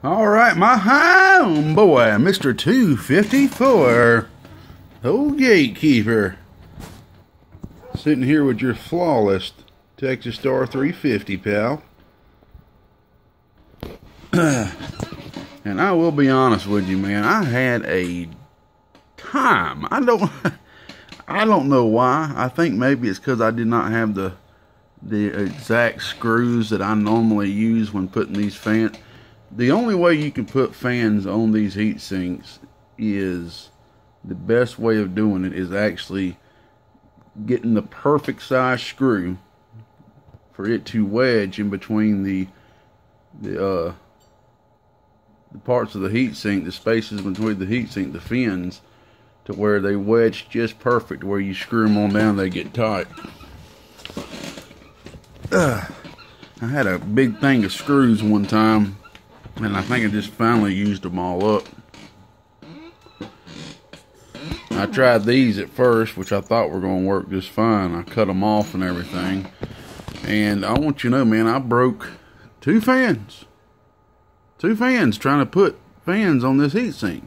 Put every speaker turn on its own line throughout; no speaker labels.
Alright, my homeboy, Mr. 254, old Gatekeeper, sitting here with your flawless Texas Star 350, pal. And I will be honest with you, man, I had a time. I don't know why. I think maybe it's because I did not have the exact screws that I normally use when putting these fans. The only way you can put fans on these heat sinks is, the best way of doing it is actually getting the perfect size screw for it to wedge in between the parts of the heat sink, the spaces between the heat sink, the fins, to where they wedge just perfect, where you screw them on down, they get tight. I had a big thing of screws one time, and I think I just finally used them all up. I tried these at first, which I thought were going to work just fine. I cut them off and everything. And I want you to know, man, I broke two fans. Two fans trying to put fans on this heatsink.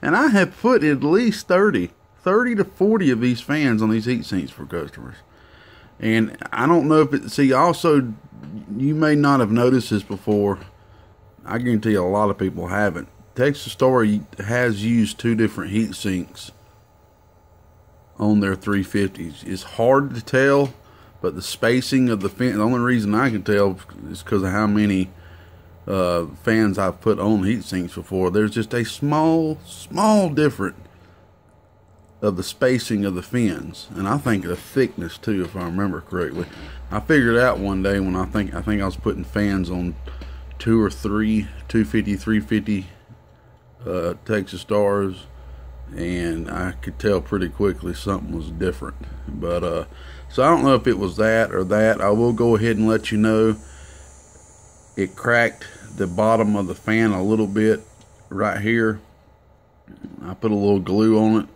And I have put at least 30 to 40 of these fans on these heatsinks for customers. And I don't know if it, see, also, you may not have noticed this before. I guarantee a lot of people haven't. Texas Star has used two different heat sinks on their 350s. It's hard to tell, but the spacing of the fan, the only reason I can tell is because of how many fans I've put on heat sinks before. There's just a small difference of the spacing of the fins, and I think the thickness too, if I remember correctly. I figured out one day when I think I was putting fans on 2 or 3 250, 350 Texas Stars, and I could tell pretty quickly something was different. But so I don't know if it was that or that. I will go ahead and let you know it cracked the bottom of the fan a little bit right here. I put a little glue on it.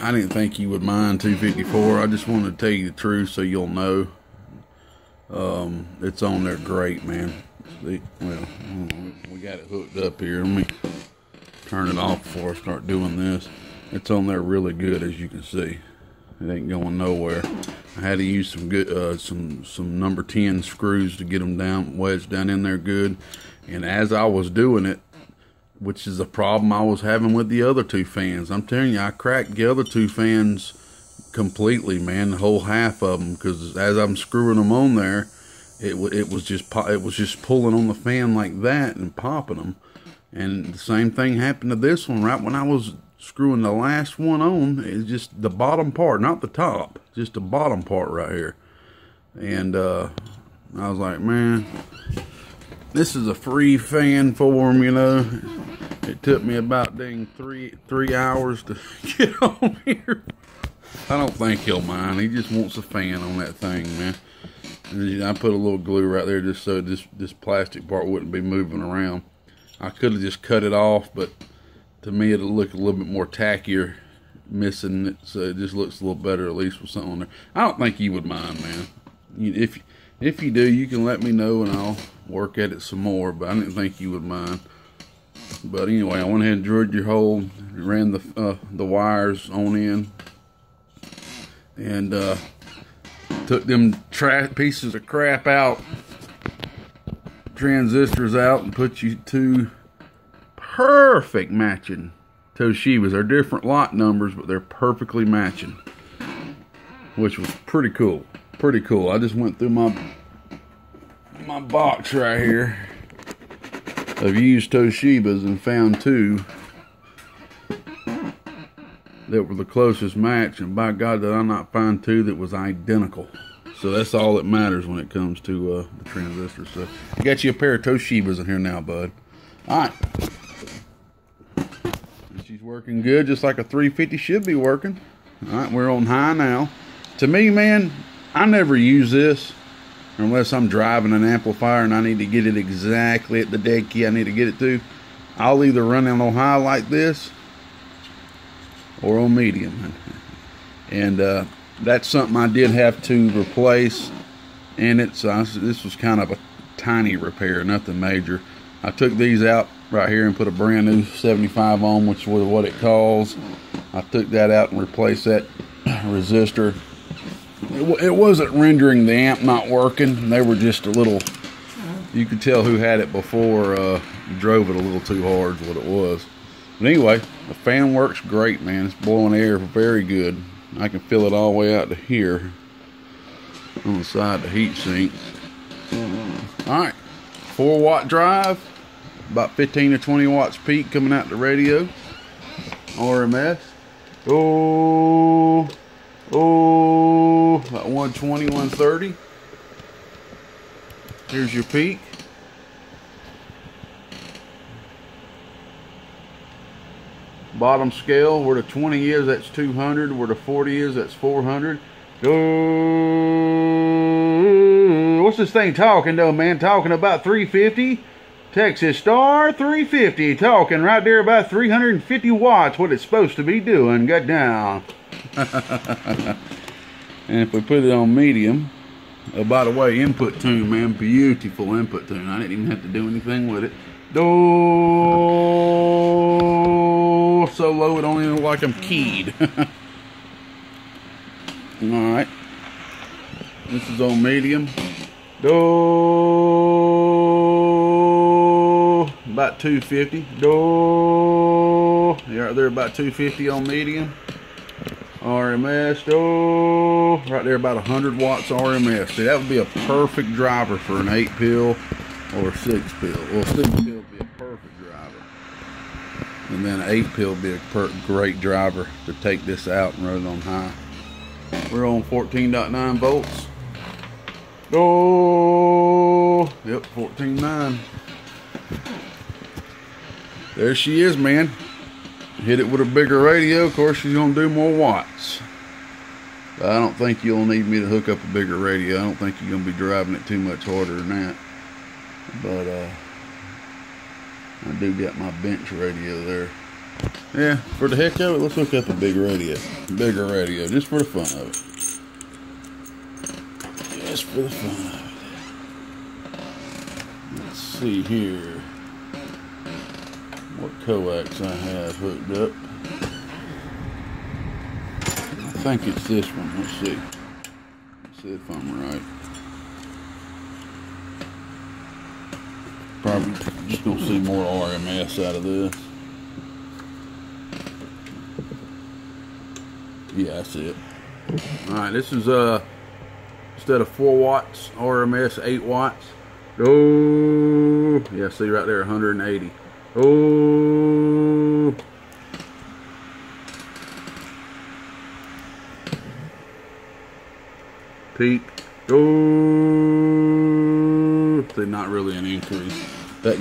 I didn't think you would mind, 254. I just wanted to tell you the truth so you'll know. It's on there great, man. See, well, we got it hooked up here. Let me turn it off before I start doing this. It's on there really good, as you can see. It ain't going nowhere. I had to use some good, some number 10 screws to get them down, wedged down in there good. And as I was doing it, which is a problem I was having with the other two fans. I'm telling you, I cracked the other two fans completely, man, the whole half of them, because as I'm screwing them on there, it was just pulling on the fan like that and popping them. And the same thing happened to this one right when I was screwing the last one on. It's just the bottom part, not the top, just the bottom part right here. And I was like, man, this is a free fan for him, you know. It took me about dang three hours to get on here. I don't think he'll mind. He just wants a fan on that thing, man. And I put a little glue right there just so this plastic part wouldn't be moving around. I could have just cut it off, but to me it'll look a little bit more tackier missing it, so it just looks a little better, at least with something on there. I don't think you would mind, man. If you do, you can let me know and I'll work at it some more, but I didn't think you would mind. But anyway, I went ahead and drilled your hole, ran the wires on in, and took them pieces of crap out, transistors out, and put you two perfect matching Toshibas. They're different lot numbers, but they're perfectly matching, which was pretty cool. Pretty cool. I just went through my box right here of used Toshibas and found two that were the closest match, and by God did I not find two that was identical. So that's all that matters when it comes to the transistor stuff. I got you a pair of Toshibas in here now, bud. Alright. She's working good, just like a 350 should be working. Alright, we're on high now. To me, man, I never use this unless I'm driving an amplifier and I need to get it exactly at the dead key I need to get it to. I'll either run it on high like this or on medium. And that's something I did have to replace in it. So this was kind of a tiny repair, nothing major. I took these out right here and put a brand new 75 on, which was what it calls. I took that out and replaced that resistor. It wasn't rendering the amp not working. They were just a little, you could tell who had it before drove it a little too hard is what it was. But anyway, the fan works great, man. It's blowing air very good. I can feel it all the way out to here on the side of the heat sink. Alright, 4-watt drive, about 15 to 20 watts peak coming out the radio. RMS. About 120, 130. Here's your peak. Bottom scale, where the 20 is, that's 200. Where the 40 is, that's 400. What's this thing talking though, man? Talking about 350. Texas Star 350. Talking right there about 350 watts. What it's supposed to be doing. Got down. And if we put it on medium, by the way, input tune, man, beautiful input tune. I didn't even have to do anything with it. So low it don't even look like I'm keyed. Alright, this is on medium. About 250. Right there, about 250 on medium. RMS, right there, about 100 watts RMS. See, that would be a perfect driver for an 8-pill or a 6-pill. Well, 6-pill would be a perfect driver. And then an 8-pill would be a great driver to take this out and run it on high. We're on 14.9 volts. Yep, 14.9. There she is, man. Hit it with a bigger radio. Of course, she's going to do more watts. But I don't think you'll need me to hook up a bigger radio. I don't think you're going to be driving it too much harder than that. But I do got my bench radio there. Yeah, for the heck of it, let's hook up a big radio. Bigger radio, just for the fun of it. Just for the fun of it. Let's see here what coax I have hooked up. I think it's this one. Let's see. Let's see if I'm right. Probably just gonna see more RMS out of this. Yeah, that's it. Alright, this is instead of 4 watts RMS, 8 watts. Yeah, see right there, 180. Peak. See, not really an increase. That